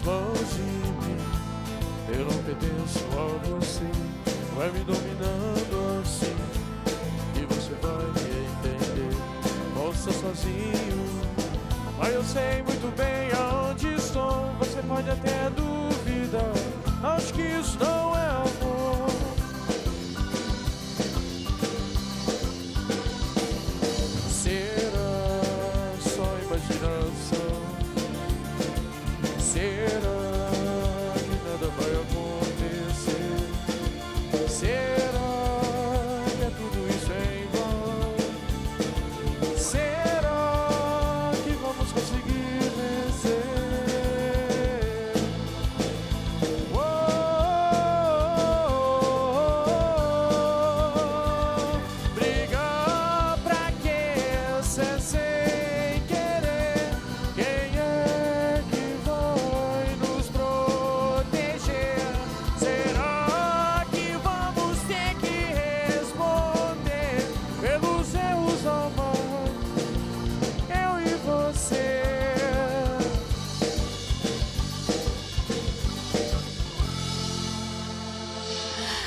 longe de mim. Eu não pertenço a você, vai me dominando assim, e você vai me entender. Posso estar sozinho, mas eu sei muito bem aonde estou. Você pode até duvidar, acho que isso não é amor. Será só imaginação? Será que nada vai acontecer? Será que é tudo isso em vão? Será que vamos conseguir vencer? Oh, brigar pra quê? Cê sem querer. Quem é que vai nos proteger? Será que vamos ter que responder pelos erros ao mal? Eu e você.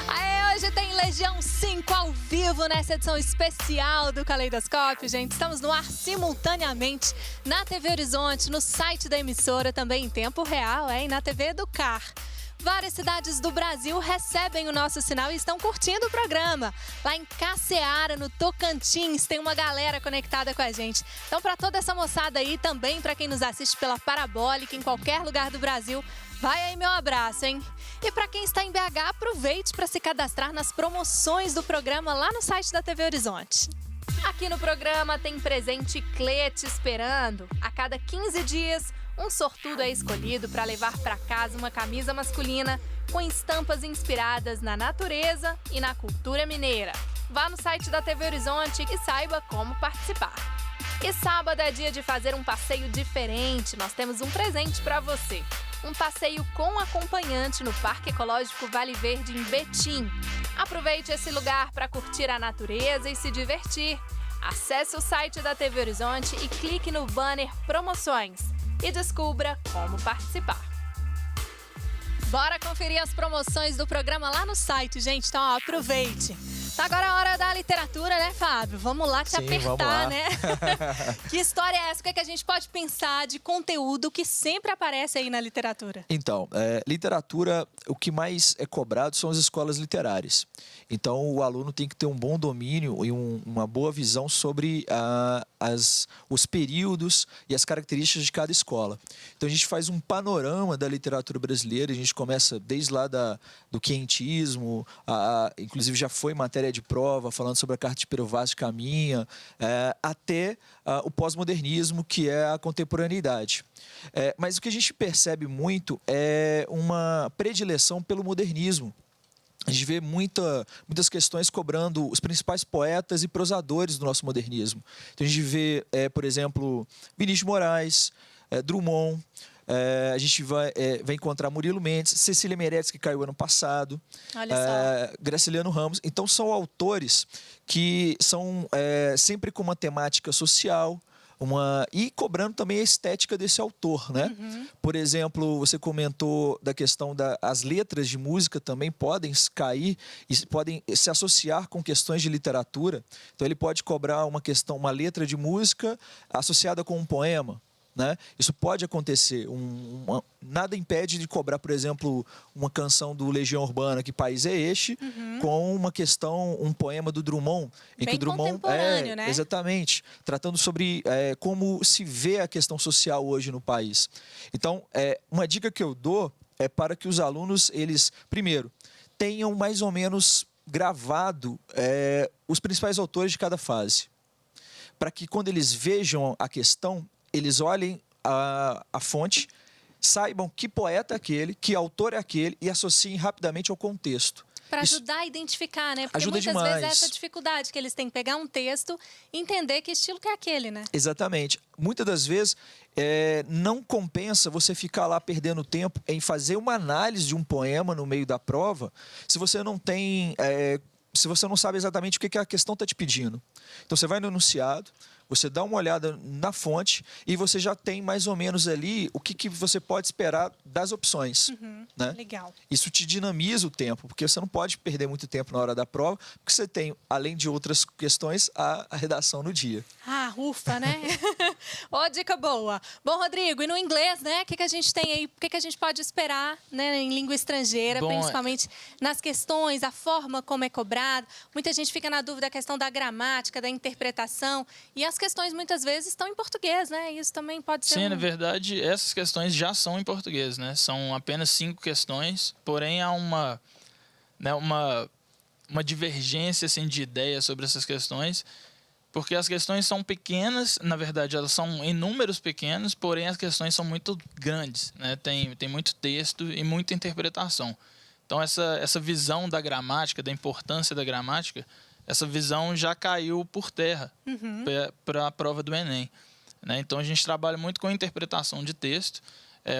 Aê, hoje tem Legião 5 ao vivo nessa edição especial do Caleidoscópio, gente. Estamos no ar simultaneamente na TV Horizonte, no site da emissora, também em tempo real, e na TV Educar. Várias cidades do Brasil recebem o nosso sinal e estão curtindo o programa. Lá em Caceara, no Tocantins, tem uma galera conectada com a gente. Então, para toda essa moçada aí, também para quem nos assiste pela Parabólica, em qualquer lugar do Brasil, vai aí meu abraço, hein? E para quem está em BH, aproveite para se cadastrar nas promoções do programa lá no site da TV Horizonte. Aqui no programa tem presente Clete esperando. A cada 15 dias, um sortudo é escolhido para levar para casa uma camisa masculina com estampas inspiradas na natureza e na cultura mineira. Vá no site da TV Horizonte e saiba como participar. E sábado é dia de fazer um passeio diferente. Nós temos um presente para você. Um passeio com acompanhante no Parque Ecológico Vale Verde, em Betim. Aproveite esse lugar para curtir a natureza e se divertir. Acesse o site da TV Horizonte e clique no banner Promoções e descubra como participar. Bora conferir as promoções do programa lá no site, gente. Então, ó, aproveite. Tá agora a hora da literatura, né, Fábio? Vamos lá te apertar, vamos lá. né? Que história é essa? O que, é que a gente pode pensar de conteúdo que sempre aparece aí na literatura? Então, literatura, o que mais é cobrado são as escolas literárias. Então, o aluno tem que ter um bom domínio e uma boa visão sobre os períodos e as características de cada escola. Então, a gente faz um panorama da literatura brasileira, a gente começa desde lá do quentismo, inclusive já foi matéria de prova, falando sobre a Carta de Pero Vaz de Caminha, até o pós-modernismo, que é a contemporaneidade. Mas o que a gente percebe muito é uma predileção pelo modernismo. A gente vê muitas questões cobrando os principais poetas e prosadores do nosso modernismo. Então, a gente vê, por exemplo, Vinícius de Moraes, Drummond, a gente vai encontrar Murilo Mendes, Cecília Meirelles, que caiu ano passado, Graciliano Ramos. Então, são autores que são sempre com uma temática social, e cobrando também a estética desse autor, né? Uhum. Por exemplo, você comentou da questão das letras de música também podem cair e podem se associar com questões de literatura. Então, ele pode cobrar uma letra de música associada com um poema, né? Isso pode acontecer. Nada impede de cobrar, por exemplo, uma canção do Legião Urbana, Que País é Este, com uma questão, um poema do Drummond, em que Bem o Drummond contemporâneo, né? exatamente, tratando sobre como se vê a questão social hoje no país. Então, uma dica que eu dou é para que os alunos, eles, primeiro, tenham mais ou menos gravado os principais autores de cada fase, para que quando eles vejam a questão, eles olhem a fonte, saibam que poeta é aquele, que autor é aquele e associem rapidamente ao contexto. Para ajudar a identificar, né? Porque ajuda muitas demais. vezes é essa dificuldade que eles têm que pegar um texto e entender que estilo que é aquele, né? Exatamente. Muitas das vezes não compensa você ficar lá perdendo tempo em fazer uma análise de um poema no meio da prova se você não tem... se você não sabe exatamente o que a questão está te pedindo. Então, você vai no enunciado, Você dá uma olhada na fonte e você já tem mais ou menos ali o que você pode esperar das opções. Né? Legal. Isso te dinamiza o tempo, porque você não pode perder muito tempo na hora da prova, porque você tem, além de outras questões, a redação no dia. Ah, ufa, né? Ó, dica boa. Bom, Rodrigo, e no inglês, né? O que a gente tem aí? O que a gente pode esperar, né, em língua estrangeira, Bom, principalmente nas questões, a forma como é cobrado? Muita gente fica na dúvida da questão da gramática, da interpretação. E as questões, muitas vezes, estão em português, né? Isso também pode ser Sim, na verdade, essas questões já são em português, né? São apenas 5 questões, porém há uma divergência assim, de ideias sobre essas questões, porque as questões são pequenas, na verdade, elas são em números pequenos, porém as questões são muito grandes, né? Tem muito texto e muita interpretação. Então, essa visão da gramática, da importância da gramática, essa visão já caiu por terra para a prova do Enem. Né? Então, a gente trabalha muito com interpretação de texto,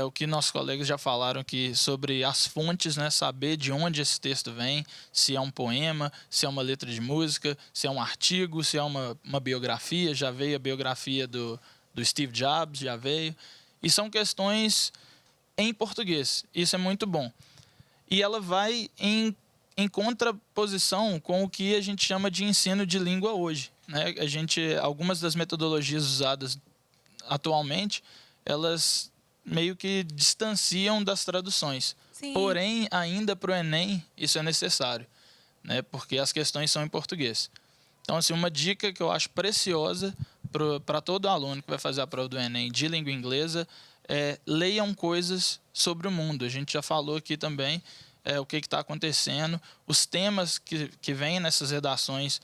o que nossos colegas já falaram aqui sobre as fontes, né? Saber de onde esse texto vem, se é um poema, se é uma letra de música, se é um artigo, se é uma biografia. Já veio a biografia do Steve Jobs, já veio. E são questões em português. Isso é muito bom. E ela vai em contraposição com o que a gente chama de ensino de língua hoje. Né? Algumas das metodologias usadas atualmente, elas meio que distanciam das traduções. Sim. Porém, ainda para o Enem, isso é necessário, né? Porque as questões são em português. Então, assim, uma dica que eu acho preciosa para todo aluno que vai fazer a prova do Enem de língua inglesa é leiam coisas sobre o mundo. A gente já falou aqui também o que está acontecendo, os temas que vêm nessas redações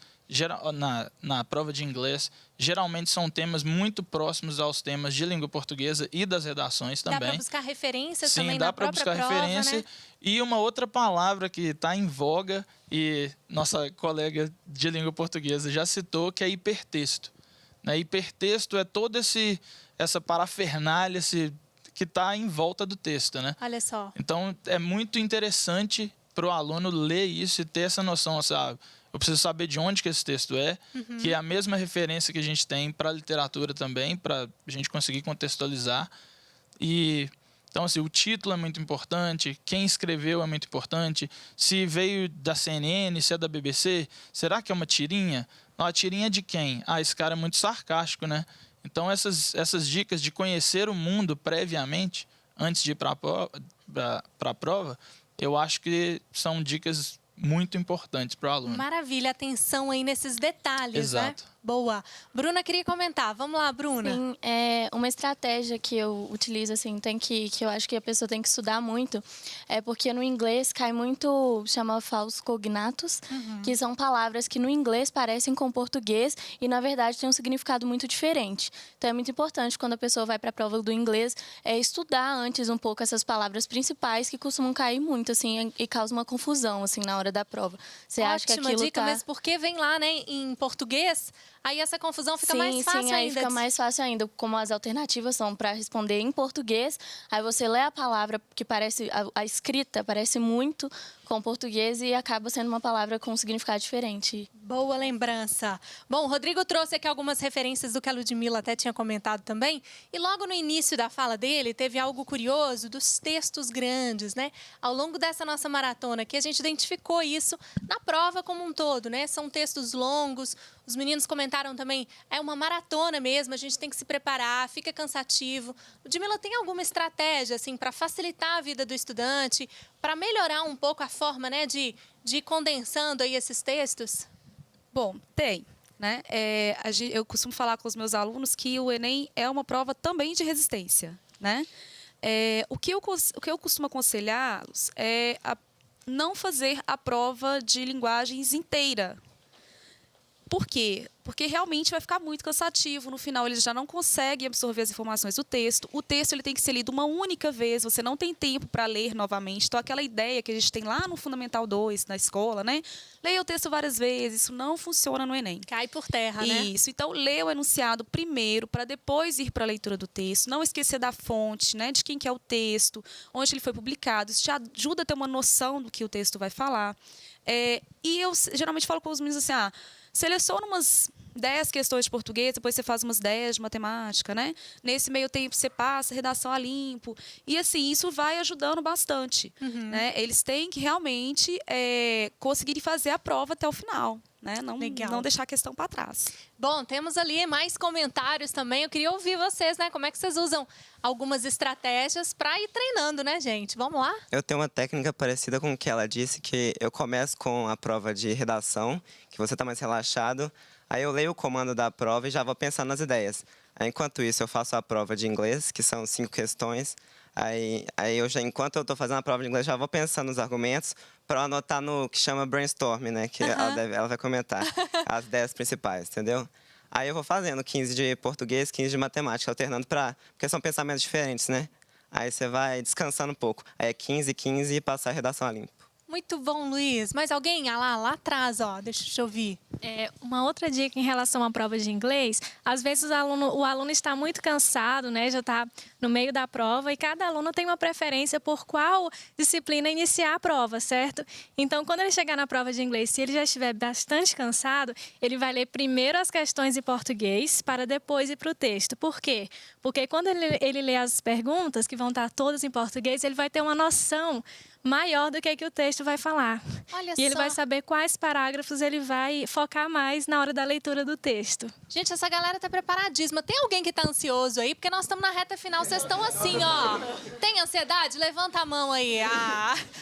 na prova de inglês, geralmente são temas muito próximos aos temas de língua portuguesa e das redações também. Dá para buscar referências Sim, também dá na para própria buscar prova, referência. né? E uma outra palavra que está em voga, e nossa colega de língua portuguesa já citou, que é hipertexto. Né? Hipertexto é toda essa parafernália que está em volta do texto. Né? Olha só. Então, é muito interessante para o aluno ler isso e ter essa noção, sabe? Eu preciso saber de onde que esse texto é, que é a mesma referência que a gente tem para a literatura também, para a gente conseguir contextualizar. Então, assim, o título é muito importante, quem escreveu é muito importante, se veio da CNN, se é da BBC, será que é uma tirinha? Não, a tirinha é de quem? Ah, esse cara é muito sarcástico, né? Então, essas dicas de conhecer o mundo previamente, antes de ir para a prova, eu acho que são dicas muito importantes para o aluno. Maravilha, atenção aí nesses detalhes, Exato. né? Boa. Bruna queria comentar. Vamos lá, Bruna. Sim, uma estratégia que eu utilizo, assim, que eu acho que a pessoa tem que estudar muito, é porque no inglês cai muito, chama falsos cognatos, que são palavras que no inglês parecem com português e, na verdade, têm um significado muito diferente. Então, é muito importante, quando a pessoa vai para a prova do inglês, estudar antes um pouco essas palavras principais que costumam cair muito, assim, e causam uma confusão, assim, na hora da prova. Você acha que Ótima aquilo dica, tá... mesmo porque vem lá, né, em português, aí essa confusão fica mais fácil sim, aí ainda. fica mais fácil ainda. Como as alternativas são para responder em português, aí você lê a palavra que parece, a escrita parece muito com português e acaba sendo uma palavra com um significado diferente. Boa lembrança. Bom, o Rodrigo trouxe aqui algumas referências do que a Ludmilla até tinha comentado também. E logo no início da fala dele, teve algo curioso dos textos grandes, né? Ao longo dessa nossa maratona aqui, a gente identificou isso na prova como um todo, né? São textos longos. Os meninos comentaram também, é uma maratona mesmo, a gente tem que se preparar, fica cansativo. Ludmilla, tem alguma estratégia, assim, para facilitar a vida do estudante, para melhorar um pouco a forma, né, de ir condensando aí esses textos? Bom, tem. Né? Eu costumo falar com os meus alunos que o Enem é uma prova também de resistência. Né? O que eu costumo aconselhá-los é a não fazer a prova de linguagens inteira. Por quê? Porque realmente vai ficar muito cansativo. No final, eles já não conseguem absorver as informações do texto. O texto ele tem que ser lido uma única vez. Você não tem tempo para ler novamente. Então, aquela ideia que a gente tem lá no Fundamental 2, na escola, né? Leia o texto várias vezes. Isso não funciona no Enem. Cai por terra, né? Isso. Então, leia o enunciado primeiro, para depois ir para a leitura do texto. Não esquecer da fonte, né? De quem que é o texto, onde ele foi publicado. Isso te ajuda a ter uma noção do que o texto vai falar. E eu geralmente falo com os meninos assim, seleciona umas 10 questões de português, depois você faz umas 10 de matemática, né? Nesse meio tempo você passa redação a limpo. E assim, isso vai ajudando bastante. Né? Eles têm que realmente conseguir fazer a prova até o final. Né? Não deixar a questão para trás. Bom, temos ali mais comentários também. Eu queria ouvir vocês, né? Como é que vocês usam algumas estratégias para ir treinando, né, gente? Vamos lá? Eu tenho uma técnica parecida com o que ela disse, que eu começo com a prova de redação, que você está mais relaxado. Aí eu leio o comando da prova e já vou pensando nas ideias. Aí, enquanto isso, eu faço a prova de inglês, que são 5 questões. Aí enquanto eu estou fazendo a prova de inglês, já vou pensando nos argumentos para anotar no que chama brainstorm, né? Que ela vai comentar as 10 principais, entendeu? Aí eu vou fazendo 15 de português, 15 de matemática, alternando porque são pensamentos diferentes, né? Aí você vai descansando um pouco. Aí é 15, 15 e passar a redação a limpo. Muito bom, Luiz. Mais alguém? Lá atrás, ó. Deixa eu ouvir. Uma outra dica em relação à prova de inglês, às vezes o aluno está muito cansado, né? Já está no meio da prova e cada aluno tem uma preferência por qual disciplina iniciar a prova, certo? Então, quando ele chegar na prova de inglês, se ele já estiver bastante cansado, ele vai ler primeiro as questões em português para depois ir para o texto. Por quê? Porque quando ele lê as perguntas, que vão estar todas em português, ele vai ter uma noção maior do que o texto vai falar. Olha e ele só. vai saber quais parágrafos ele vai focar mais na hora da leitura do texto. Gente, essa galera tá preparadíssima. Tem alguém que tá ansioso aí? Porque nós estamos na reta final, vocês estão assim, ó. Tem ansiedade? Levanta a mão aí.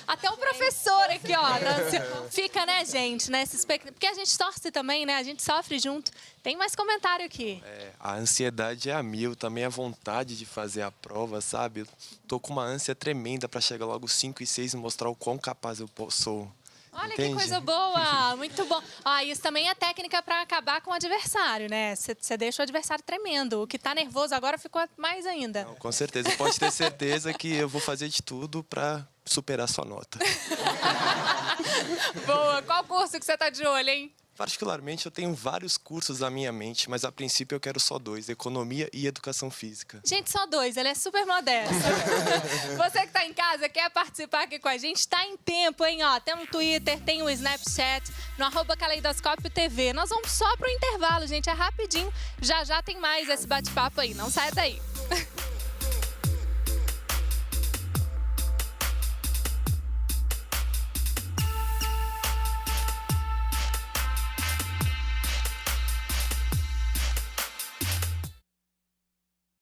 Até o professor aqui, ó. Fica, né, gente? Porque a gente torce também, né? A gente sofre junto. Tem mais comentário aqui. A ansiedade é a mil, também a vontade de fazer a prova, sabe? Eu tô com uma ânsia tremenda para chegar logo 5 e 6 e mostrar o quão capaz eu sou. Olha Entende? que coisa boa, muito bom. Isso também é técnica para acabar com o adversário, né? Você deixa o adversário tremendo. O que tá nervoso agora ficou mais ainda. Não, com certeza, pode ter certeza que eu vou fazer de tudo para superar sua nota. Boa, qual curso que você tá de olho, hein? Particularmente, eu tenho vários cursos na minha mente, mas a princípio eu quero só 2, Economia e Educação Física. Gente, só 2, ele é super modesto. Você que tá em casa, quer participar aqui com a gente, tá em tempo, hein? Ó, tem um Twitter, tem um Snapchat, no @Caleidoscópio TV. Nós vamos só pro intervalo, gente, é rapidinho. Já tem mais esse bate-papo aí, não sai daí.